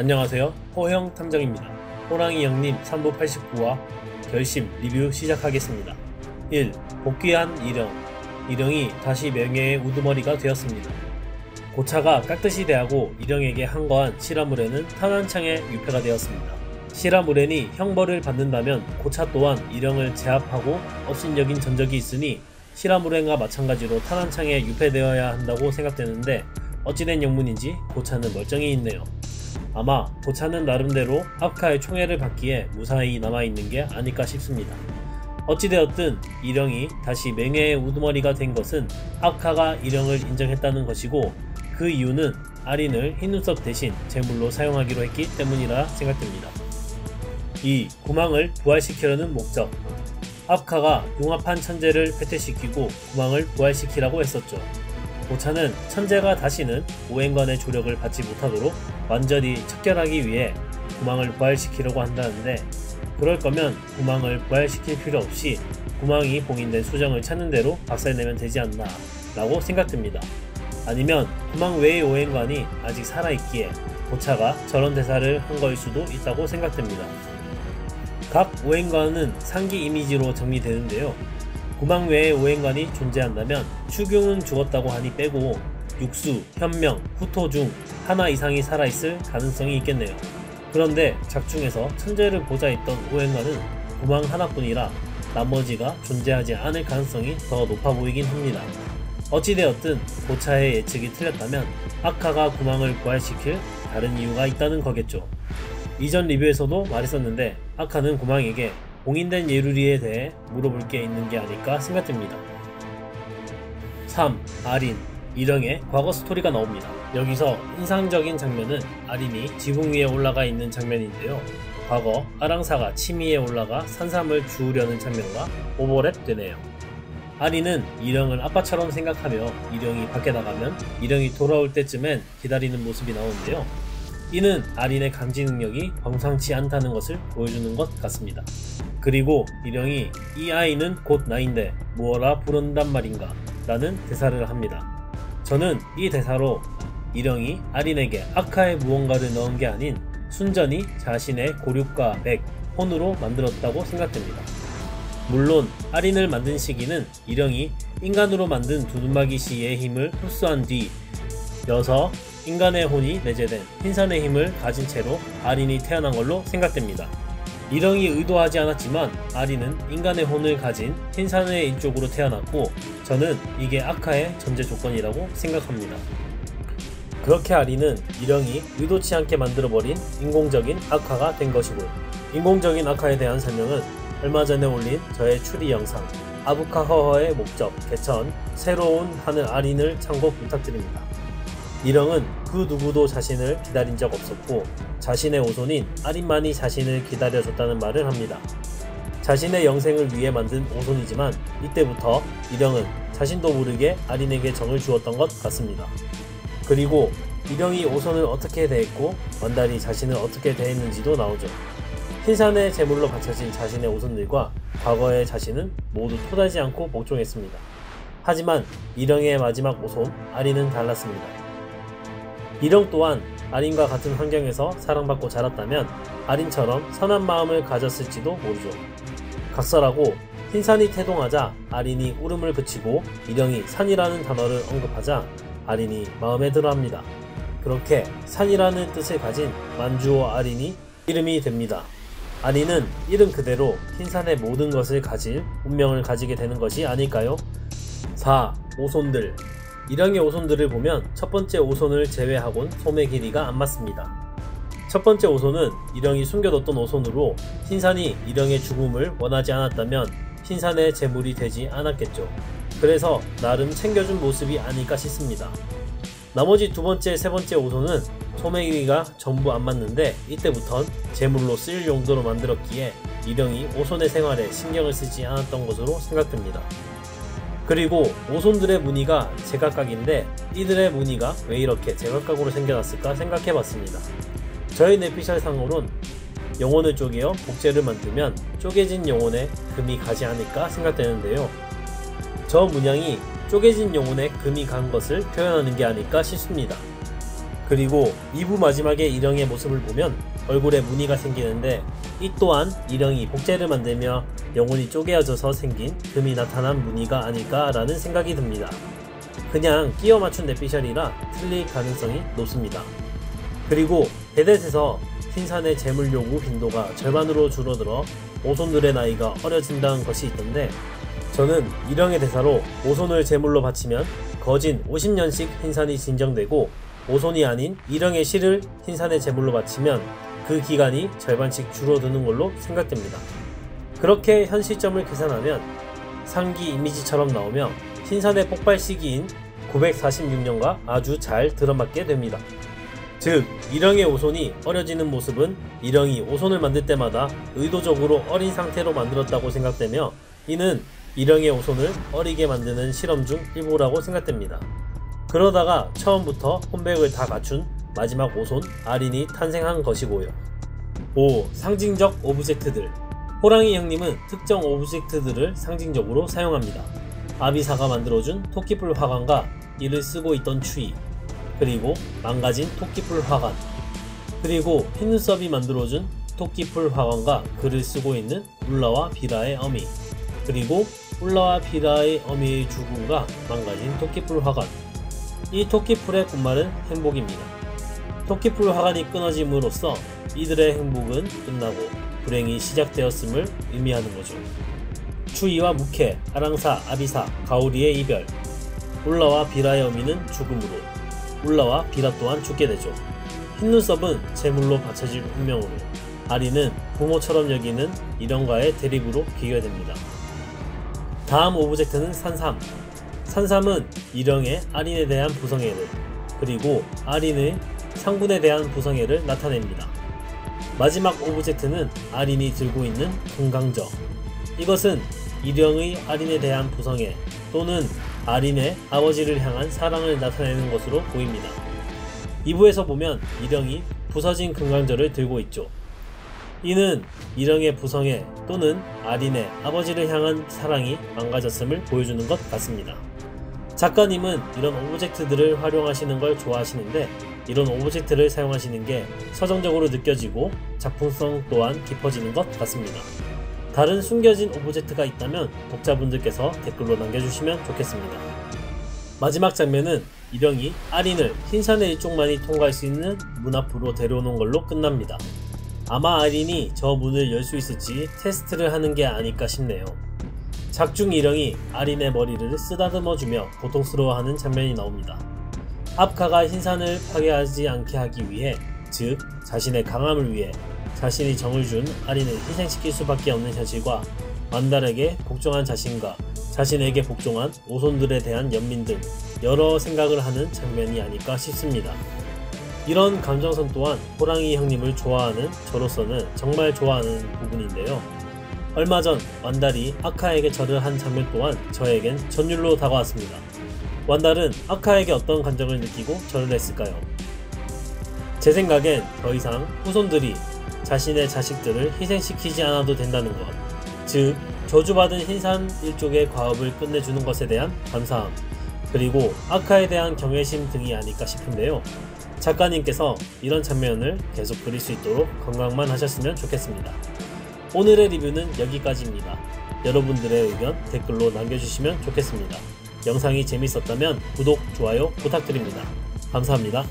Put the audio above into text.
안녕하세요, 호형 탐정입니다. 호랑이 형님 3부 89화 결심 리뷰 시작하겠습니다. 1. 복귀한 일영. 일영이 다시 명예의 우두머리가 되었습니다. 고차가 깍듯이 대하고 일영에게 항거한 시라무렌은 탄환창의 유폐가 되었습니다. 시라무렌이 형벌을 받는다면 고차 또한 일영을 제압하고 업신여긴 전적이 있으니 시라무렌과 마찬가지로 탄환창에 유폐되어야 한다고 생각되는데 어찌된 영문인지 고차는 멀쩡히 있네요. 아마 고차는 나름대로 아프카의 총애를 받기에 무사히 남아있는 게 아닐까 싶습니다. 어찌되었든 일영이 다시 명예의 우두머리가 된 것은 아프카가 일영을 인정했다는 것이고 그 이유는 아린을 흰눈썹 대신 제물로 사용하기로 했기 때문이라 생각됩니다. 2. 구망을 부활시키려는 목적. 아프카가 융합한 천재를 패퇴시키고 구망을 부활시키라고 했었죠. 고차는 천재가 다시는 오행관의 조력을 받지 못하도록 완전히 척결하기 위해 구망을 부활시키려고 한다는데, 그럴 거면 구망을 부활시킬 필요 없이 구망이 봉인된 수정을 찾는 대로 박살내면 되지 않나 라고 생각됩니다. 아니면 구망 외의 오행관이 아직 살아있기에 고차가 저런 대사를 한 거일 수도 있다고 생각됩니다. 각 오행관은 상기 이미지로 정리되는데요. 구망 외의 오행관이 존재한다면 추경은 죽었다고 하니 빼고 육수, 현명, 후토 중 하나 이상이 살아있을 가능성이 있겠네요. 그런데 작중에서 천재를 보좌했던 오행관은 구망 하나뿐이라 나머지가 존재하지 않을 가능성이 더 높아 보이긴 합니다. 어찌되었든 고차의 예측이 틀렸다면 아카가 구망을 부활시킬 다른 이유가 있다는 거겠죠. 이전 리뷰에서도 말했었는데 아카는 구망에게 봉인된 예루리에 대해 물어볼 게 있는 게 아닐까 생각됩니다. 3. 아린. 일영의 과거 스토리가 나옵니다. 여기서 인상적인 장면은 아린이 지붕 위에 올라가 있는 장면인데요. 과거 아랑사가 침위에 올라가 산삼을 주우려는 장면과 오버랩 되네요. 아린은 일영을 아빠처럼 생각하며 일영이 밖에 나가면 일영이 돌아올 때쯤엔 기다리는 모습이 나오는데요. 이는 아린의 감지 능력이 범상치 않다는 것을 보여주는 것 같습니다. 그리고 일영이 이 아이는 곧 나인데 무어라 부른단 말인가 라는 대사를 합니다. 저는 이 대사로 일영이 아린에게 아카의 무언가를 넣은 게 아닌 순전히 자신의 고륙과 맥, 혼으로 만들었다고 생각됩니다. 물론 아린을 만든 시기는 일영이 인간으로 만든 두루마기 씨의 힘을 흡수한 뒤 여서 인간의 혼이 내재된 흰산의 힘을 가진 채로 아린이 태어난 걸로 생각됩니다. 일영이 의도하지 않았지만 아린은 인간의 혼을 가진 흰산의 일족으로 태어났고 저는 이게 아카의 전제 조건이라고 생각합니다. 그렇게 아린은 일영이 의도치 않게 만들어버린 인공적인 아카가 된 것이고, 인공적인 아카에 대한 설명은 얼마 전에 올린 저의 추리 영상 아부카 허허의 목적 개천 새로운 하늘 아린을 참고 부탁드립니다. 일영은 그 누구도 자신을 기다린 적 없었고 자신의 오손인 아린만이 자신을 기다려줬다는 말을 합니다. 자신의 영생을 위해 만든 오손이지만 이때부터 일영은 자신도 모르게 아린에게 정을 주었던 것 같습니다. 그리고 일영이 오손을 어떻게 대했고 완달이 자신을 어떻게 대했는지도 나오죠. 흰산의 제물로 바쳐진 자신의 오손들과 과거의 자신은 모두 토하지 않고 복종했습니다. 하지만 일영의 마지막 오손 아린은 달랐습니다. 일영 또한 아린과 같은 환경에서 사랑받고 자랐다면 아린처럼 선한 마음을 가졌을지도 모르죠. 각설하고 흰산이 태동하자 아린이 울음을 그치고 일영이 산이라는 단어를 언급하자 아린이 마음에 들어합니다. 그렇게 산이라는 뜻을 가진 만주어 아린이 이름이 됩니다. 아린은 이름 그대로 흰산의 모든 것을 가질 운명을 가지게 되는 것이 아닐까요? 4. 오손들. 일영의 오손들을 보면 첫 번째 오손을 제외하곤 솜의 길이가 안 맞습니다. 첫 번째 오손은 일영이 숨겨뒀던 오손으로 흰산이 일영의 죽음을 원하지 않았다면 흰산의 제물이 되지 않았겠죠. 그래서 나름 챙겨준 모습이 아닐까 싶습니다. 나머지 두 번째, 세 번째 오손은 솜의 길이가 전부 안 맞는데 이때부턴 제물로 쓸 용도로 만들었기에 일영이 오손의 생활에 신경을 쓰지 않았던 것으로 생각됩니다. 그리고 오손들의 무늬가 제각각인데 이들의 무늬가 왜 이렇게 제각각으로 생겨났을까 생각해봤습니다. 저희 내피셜 상으론 영혼을 쪼개어 복제를 만들면 쪼개진 영혼에 금이 가지 않을까 생각되는데요. 저 문양이 쪼개진 영혼에 금이 간 것을 표현하는 게 아닐까 싶습니다. 그리고 2부 마지막에 일영의 모습을 보면 얼굴에 무늬가 생기는데, 이 또한 일영이 복제를 만들며 영혼이 쪼개어져서 생긴 금이 나타난 무늬가 아닐까라는 생각이 듭니다. 그냥 끼워 맞춘 뇌피셜이라 틀릴 가능성이 높습니다. 그리고 베댓에서 흰산의 재물 요구 빈도가 절반으로 줄어들어 오손들의 나이가 어려진다는 것이 있던데, 저는 일영의 대사로 오손을 제물로 바치면 거진 50년씩 흰산이 진정되고, 오손이 아닌 일영의 실을 흰산의 제물로 바치면 그 기간이 절반씩 줄어드는 걸로 생각됩니다. 그렇게 현 시점을 계산하면 상기 이미지처럼 나오며 흰산의 폭발 시기인 946년과 아주 잘 들어맞게 됩니다. 즉, 일영의 오손이 어려지는 모습은 일영이 오손을 만들 때마다 의도적으로 어린 상태로 만들었다고 생각되며, 이는 일영의 오손을 어리게 만드는 실험 중 일부라고 생각됩니다. 그러다가 처음부터 홈백을 다 갖춘 마지막 오손 아린이 탄생한 것이고요. 5. 상징적 오브젝트들. 호랑이 형님은 특정 오브젝트들을 상징적으로 사용합니다. 아비사가 만들어준 토끼풀 화관과 이를 쓰고 있던 추위, 그리고 망가진 토끼풀 화관, 그리고 흰눈썹이 만들어준 토끼풀 화관과 글을 쓰고 있는 울라와 비라의 어미, 그리고 울라와 비라의 어미의 죽음과 망가진 토끼풀 화관. 이 토끼풀의 끝말은 행복입니다. 토끼풀 화관이 끊어짐으로써 이들의 행복은 끝나고 불행이 시작되었음을 의미하는 거죠. 추이와 무케, 아랑사, 아비사, 가오리의 이별. 울라와 비라의 어미는 죽음으로, 울라와 비라 또한 죽게 되죠. 흰눈썹은 제물로 바쳐질 운명으로, 아리는 부모처럼 여기는 일영과의 대립으로 비교됩니다. 다음 오브젝트는 산삼. 산삼은 일영의 아린에 대한 부성애를, 그리고 아린의 상군에 대한 부성애를 나타냅니다. 마지막 오브젝트는 아린이 들고 있는 금강저. 이것은 일영의 아린에 대한 부성애 또는 아린의 아버지를 향한 사랑을 나타내는 것으로 보입니다. 2부에서 보면 일영이 부서진 금강저를 들고 있죠. 이는 일영의 부성애 또는 아린의 아버지를 향한 사랑이 망가졌음을 보여주는 것 같습니다. 작가님은 이런 오브젝트들을 활용하시는 걸 좋아하시는데, 이런 오브젝트를 사용하시는 게 서정적으로 느껴지고 작품성 또한 깊어지는 것 같습니다. 다른 숨겨진 오브젝트가 있다면 독자분들께서 댓글로 남겨주시면 좋겠습니다. 마지막 장면은 일영이 아린을 흰산의 일족만이 통과할 수 있는 문 앞으로 데려오는 걸로 끝납니다. 아마 아린이 저 문을 열 수 있을지 테스트를 하는 게 아닐까 싶네요. 작중 일영이 아린의 머리를 쓰다듬어주며 고통스러워하는 장면이 나옵니다. 압카가 흰산을 파괴하지 않게 하기 위해, 즉 자신의 강함을 위해 자신이 정을 준 아린을 희생시킬 수밖에 없는 현실과 완달에게 복종한 자신과 자신에게 복종한 오손들에 대한 연민 등 여러 생각을 하는 장면이 아닐까 싶습니다. 이런 감정선 또한 호랑이 형님을 좋아하는 저로서는 정말 좋아하는 부분인데요. 얼마 전 완달이 아카에게 절을 한 장면 또한 저에겐 전율로 다가왔습니다. 완달은 아카에게 어떤 감정을 느끼고 절을 했을까요? 제 생각엔 더 이상 후손들이 자신의 자식들을 희생시키지 않아도 된다는 것, 즉 저주받은 흰산 일족의 과업을 끝내주는 것에 대한 감사함, 그리고 아카에 대한 경외심 등이 아닐까 싶은데요. 작가님께서 이런 장면을 계속 그릴 수 있도록 건강만 하셨으면 좋겠습니다. 오늘의 리뷰는 여기까지입니다. 여러분들의 의견 댓글로 남겨주시면 좋겠습니다. 영상이 재밌었다면 구독, 좋아요 부탁드립니다. 감사합니다.